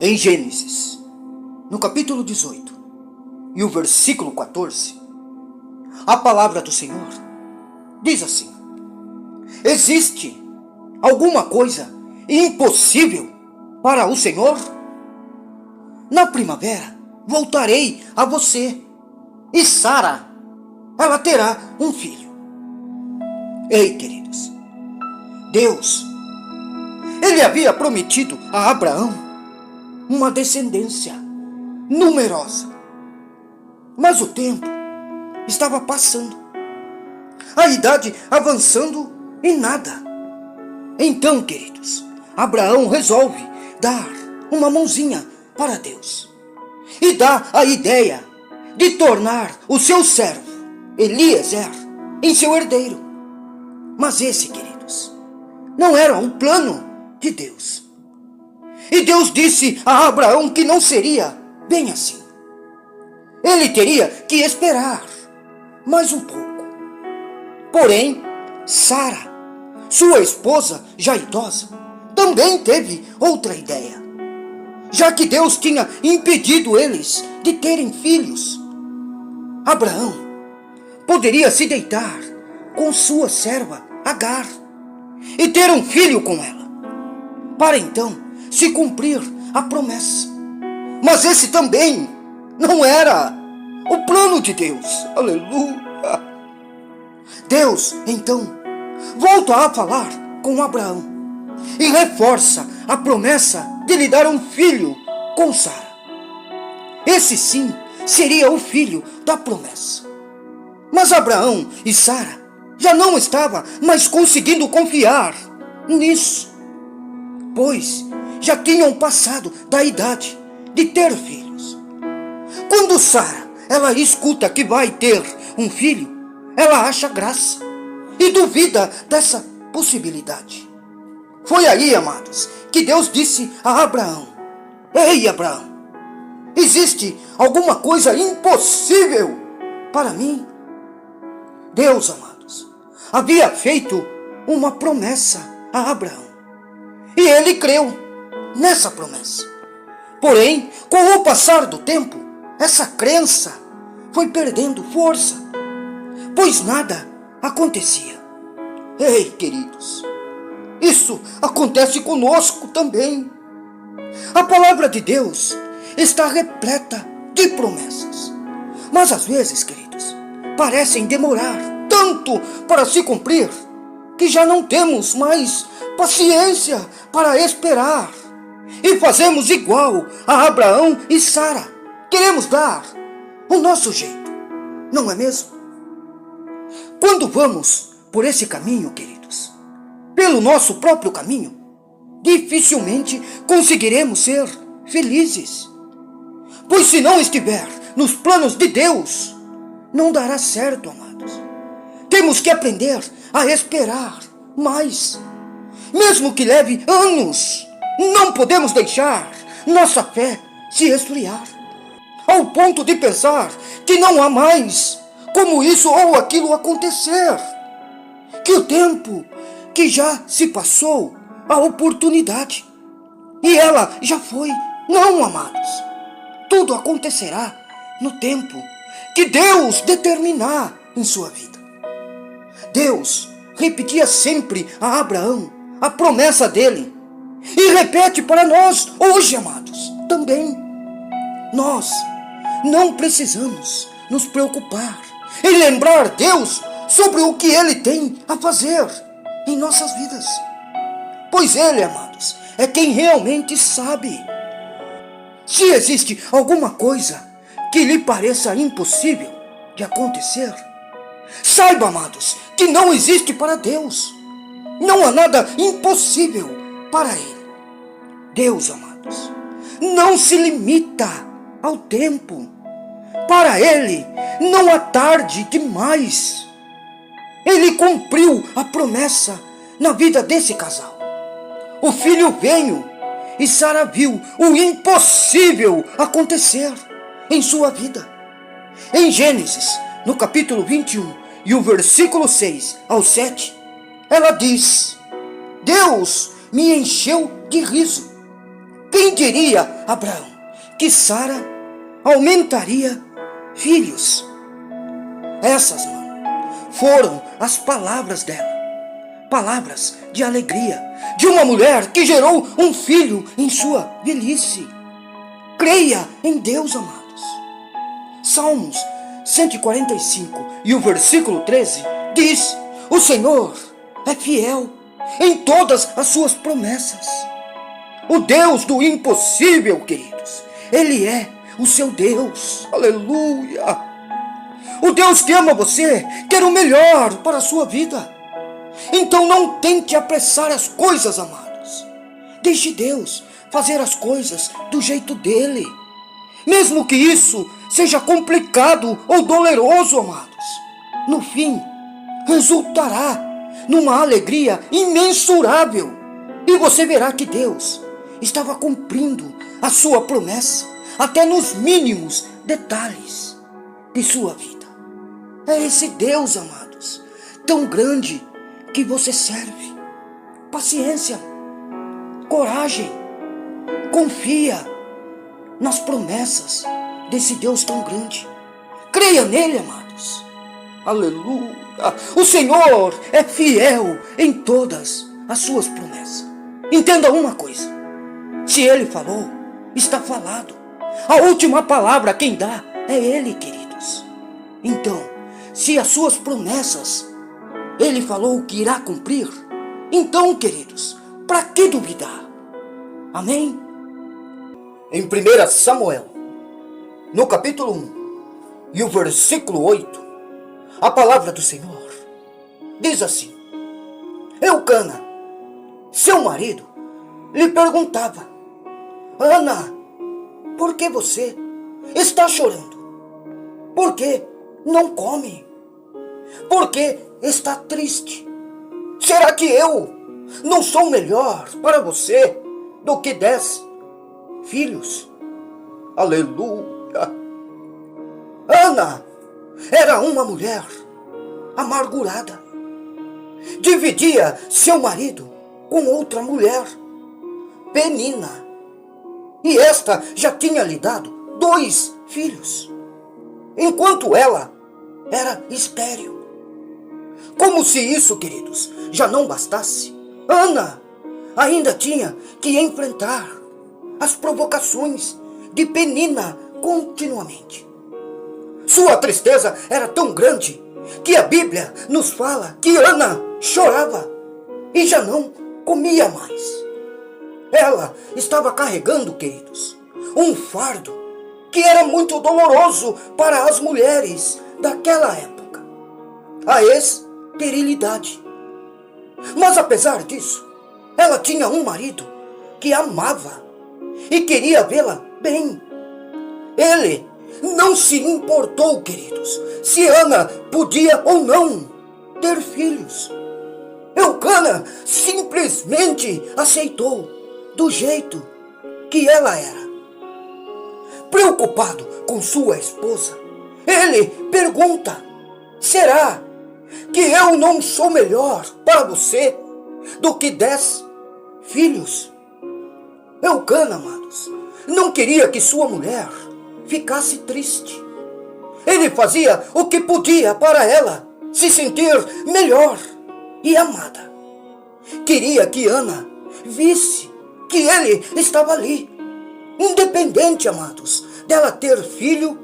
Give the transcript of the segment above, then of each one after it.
Em Gênesis, no capítulo 18 e o versículo 14, a palavra do Senhor diz assim: existe alguma coisa impossível para o Senhor? Na primavera voltarei a você e Sara, ela terá um filho. Ei, queridos, Deus, Ele havia prometido a Abraão uma descendência numerosa. Mas o tempo estava passando, a idade avançando e nada. Então, queridos, Abraão resolve dar uma mãozinha para Deus e dá a ideia de tornar o seu servo, Eliezer, em seu herdeiro. Mas esse, queridos, não era um plano de Deus. E Deus disse a Abraão que não seria bem assim. Ele teria que esperar mais um pouco. Porém, Sara, sua esposa já idosa, também teve outra ideia. Já que Deus tinha impedido eles de terem filhos, Abraão poderia se deitar com sua serva Agar e ter um filho com ela, para então se cumprir a promessa. Mas esse também não era o plano de Deus. Aleluia! Deus, então, volta a falar com Abraão e reforça a promessa de lhe dar um filho com Sara. Esse sim seria o filho da promessa. Mas Abraão e Sara já não estavam mais conseguindo confiar nisso, pois já tinham passado da idade de ter filhos. Quando Sara, ela escuta que vai ter um filho, ela acha graça e duvida dessa possibilidade. Foi aí, amados, que Deus disse a Abraão: ei, Abraão, existe alguma coisa impossível para mim? Deus, amados, havia feito uma promessa a Abraão e ele creu nessa promessa. Porém, com o passar do tempo, essa crença foi perdendo força, pois nada acontecia. Ei, queridos, isso acontece conosco também. A palavra de Deus está repleta de promessas, mas às vezes, queridos, parecem demorar tanto para se cumprir que já não temos mais paciência para esperar. E fazemos igual a Abraão e Sara. Queremos dar o nosso jeito, não é mesmo? Quando vamos por esse caminho, queridos, pelo nosso próprio caminho, dificilmente conseguiremos ser felizes. Pois se não estiver nos planos de Deus, não dará certo, amados. Temos que aprender a esperar mais, mesmo que leve anos. Não podemos deixar nossa fé se esfriar, ao ponto de pensar que não há mais como isso ou aquilo acontecer, que o tempo que já se passou, a oportunidade, e ela já foi. Não, amados, tudo acontecerá no tempo que Deus determinar em sua vida. Deus repetia sempre a Abraão a promessa dele, e repete para nós hoje, amados, também. Nós não precisamos nos preocupar e lembrar Deus sobre o que Ele tem a fazer em nossas vidas, pois Ele, amados, é quem realmente sabe. Se existe alguma coisa que lhe pareça impossível de acontecer, saiba, amados, que não existe para Deus. Não há nada impossível para Ele. Deus, amados, não se limita ao tempo. Para Ele não há tarde demais. Ele cumpriu a promessa na vida desse casal. O filho veio e Sara viu o impossível acontecer em sua vida. Em Gênesis, no capítulo 21 e o versículo 6 ao 7, ela diz: Deus me encheu de riso Quem diria, Abraão, que Sara aumentaria filhos? Essas, mano, foram as palavras dela. Palavras de alegria, de uma mulher que gerou um filho em sua velhice. Creia em Deus, amados. Salmos 145 e o versículo 13 diz: o Senhor é fiel em todas as suas promessas. O Deus do impossível, queridos, Ele é o seu Deus. Aleluia! O Deus que ama você, quer o melhor para a sua vida. Então não tente apressar as coisas, amados. Deixe Deus fazer as coisas do jeito dele. Mesmo que isso seja complicado ou doloroso, amados, no fim, resultará numa alegria imensurável. E você verá que Deus estava cumprindo a sua promessa, até nos mínimos detalhes de sua vida. É esse Deus, amados, tão grande que você serve. Paciência, coragem, confia nas promessas desse Deus tão grande. Creia nele, amados. Aleluia! O Senhor é fiel em todas as suas promessas. Entenda uma coisa: se Ele falou, está falado. A última palavra quem dá é Ele, queridos. Então, se as suas promessas Ele falou que irá cumprir, então, queridos, para que duvidar? Amém? Em 1 Samuel, no capítulo 1 e o versículo 8, a palavra do Senhor diz assim: Eucana, seu marido, lhe perguntava: Ana, por que você está chorando? Por que não come? Por que está triste? Será que eu não sou melhor para você do que 10 filhos? Aleluia! Ana era uma mulher amargurada. Dividia seu marido com outra mulher, Penina. E esta já tinha lhe dado 2 filhos, enquanto ela era estéril. Como se isso, queridos, já não bastasse, Ana ainda tinha que enfrentar as provocações de Penina continuamente. Sua tristeza era tão grande que a Bíblia nos fala que Ana chorava e já não comia mais. Ela estava carregando, queridos, um fardo que era muito doloroso para as mulheres daquela época: a esterilidade. Mas apesar disso, ela tinha um marido que amava e queria vê-la bem. Ele não se importou, queridos, se Ana podia ou não ter filhos. Eucana simplesmente aceitou do jeito que ela era. Preocupado com sua esposa, ele pergunta: será que eu não sou melhor para você do que 10 filhos? Eucana, amados, não queria que sua mulher ficasse triste. Ele fazia o que podia para ela se sentir melhor e amada. Queria que Ana visse que ele estava ali, independente, amados, dela ter filho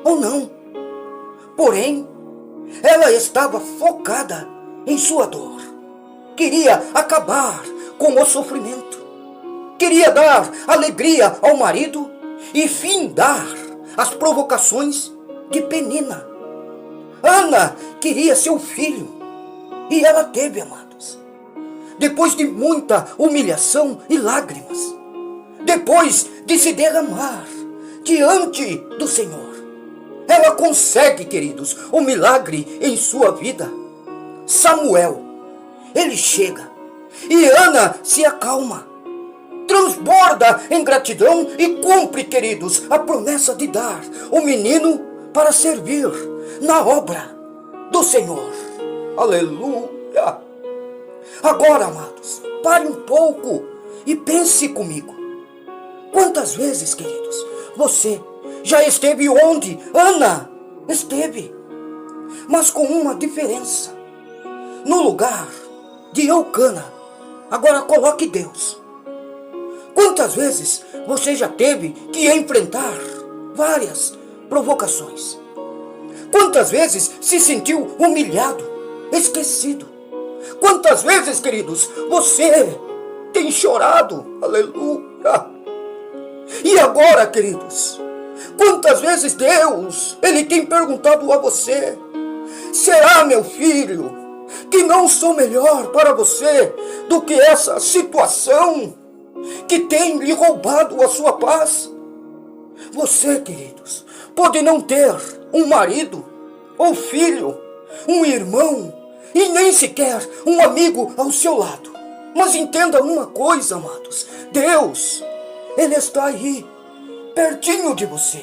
ou não. Porém, ela estava focada em sua dor. Queria acabar com o sofrimento. Queria dar alegria ao marido e findar as provocações de Penina. Ana queria seu filho e ela teve, amados. Depois de muita humilhação e lágrimas, depois de se derramar diante do Senhor, ela consegue, queridos, um milagre em sua vida. Samuel, ele chega e Ana se acalma, transborda em gratidão e cumpre, queridos, a promessa de dar o menino para servir na obra do Senhor. Aleluia! Agora, amados, pare um pouco e pense comigo. Quantas vezes, queridos, você já esteve onde Ana esteve, mas com uma diferença. No lugar de Eucana, agora coloque Deus. Quantas vezes você já teve que enfrentar várias provocações? Quantas vezes se sentiu humilhado, esquecido? Quantas vezes, queridos, você tem chorado? Aleluia! E agora, queridos, quantas vezes Deus, Ele tem perguntado a você: será, meu filho, que não sou melhor para você do que essa situação que tem lhe roubado a sua paz? Você, queridos, pode não ter um marido, ou filho, um irmão, e nem sequer um amigo ao seu lado. Mas entenda uma coisa, amados: Deus, Ele está aí, pertinho de você.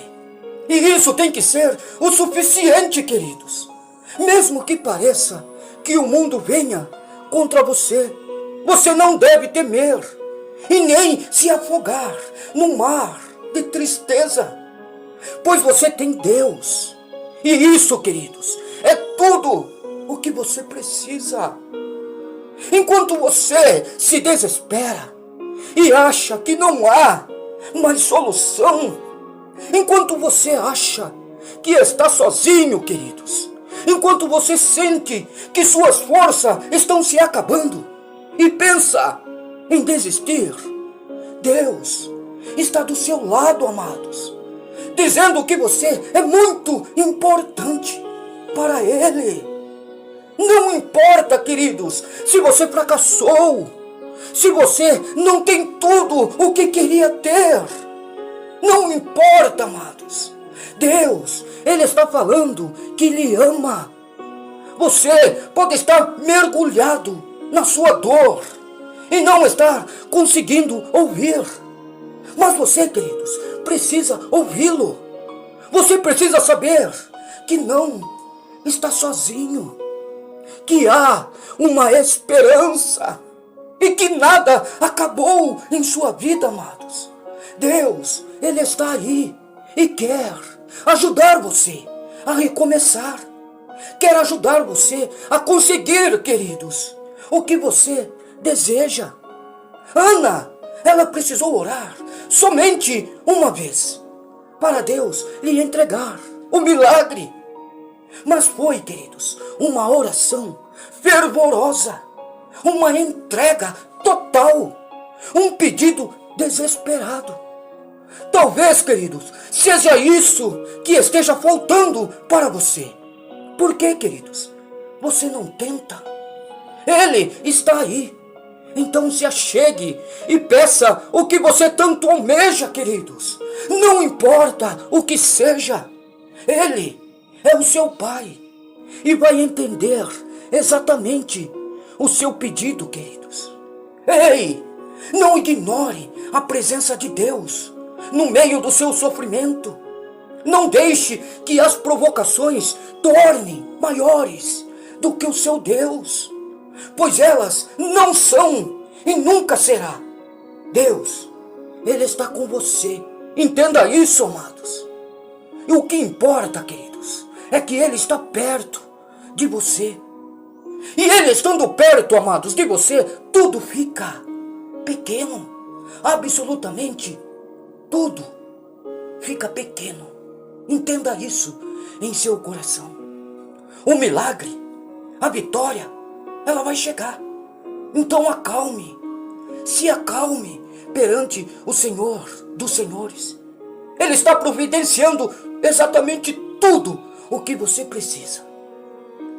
E isso tem que ser o suficiente, queridos. Mesmo que pareça que o mundo venha contra você, você não deve temer e nem se afogar no mar de tristeza, pois você tem Deus. E isso, queridos, é tudo o que você precisa. Enquanto você se desespera e acha que não há mais solução, enquanto você acha que está sozinho, queridos, enquanto você sente que suas forças estão se acabando e pensa em desistir, Deus está do seu lado, amados, dizendo que você é muito importante para Ele. Não importa, queridos, se você fracassou, se você não tem tudo o que queria ter. Não importa, amados. Deus, Ele está falando que lhe ama. Você pode estar mergulhado na sua dor e não estar conseguindo ouvir. Mas você, queridos, precisa ouvi-lo. Você precisa saber que não está sozinho, que há uma esperança e que nada acabou em sua vida, amados. Deus, Ele está aí e quer ajudar você a recomeçar. Quer ajudar você a conseguir, queridos, o que você deseja. Ana, ela precisou orar somente uma vez para Deus lhe entregar o milagre. Mas foi, queridos, uma oração fervorosa, uma entrega total, um pedido desesperado. Talvez, queridos, seja isso que esteja faltando para você. Por que, queridos? Você não tenta. Ele está aí. Então se achegue e peça o que você tanto almeja, queridos. Não importa o que seja. Ele é o seu Pai e vai entender exatamente o seu pedido, queridos. Ei, não ignore a presença de Deus no meio do seu sofrimento. Não deixe que as provocações tornem maiores do que o seu Deus, pois elas não são e nunca será. Deus, Ele está com você. Entenda isso, amados. E o que importa, queridos, é que Ele está perto de você. E Ele estando perto, amados, de você, tudo fica pequeno. Absolutamente tudo fica pequeno. Entenda isso em seu coração. O milagre, a vitória, ela vai chegar. Então acalme, se acalme perante o Senhor dos Senhores. Ele está providenciando exatamente tudo o que você precisa.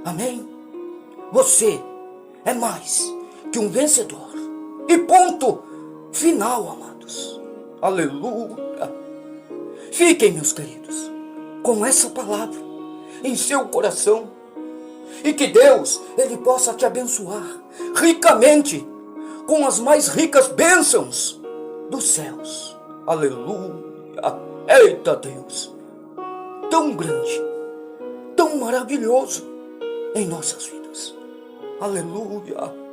Amém? Você é mais que um vencedor. E ponto final, amados. Aleluia. Fiquem, meus queridos, com essa palavra em seu coração. E que Deus, Ele possa te abençoar ricamente com as mais ricas bênçãos dos céus. Aleluia. Eita Deus, tão grande, tão maravilhoso em nossas vidas. Aleluia.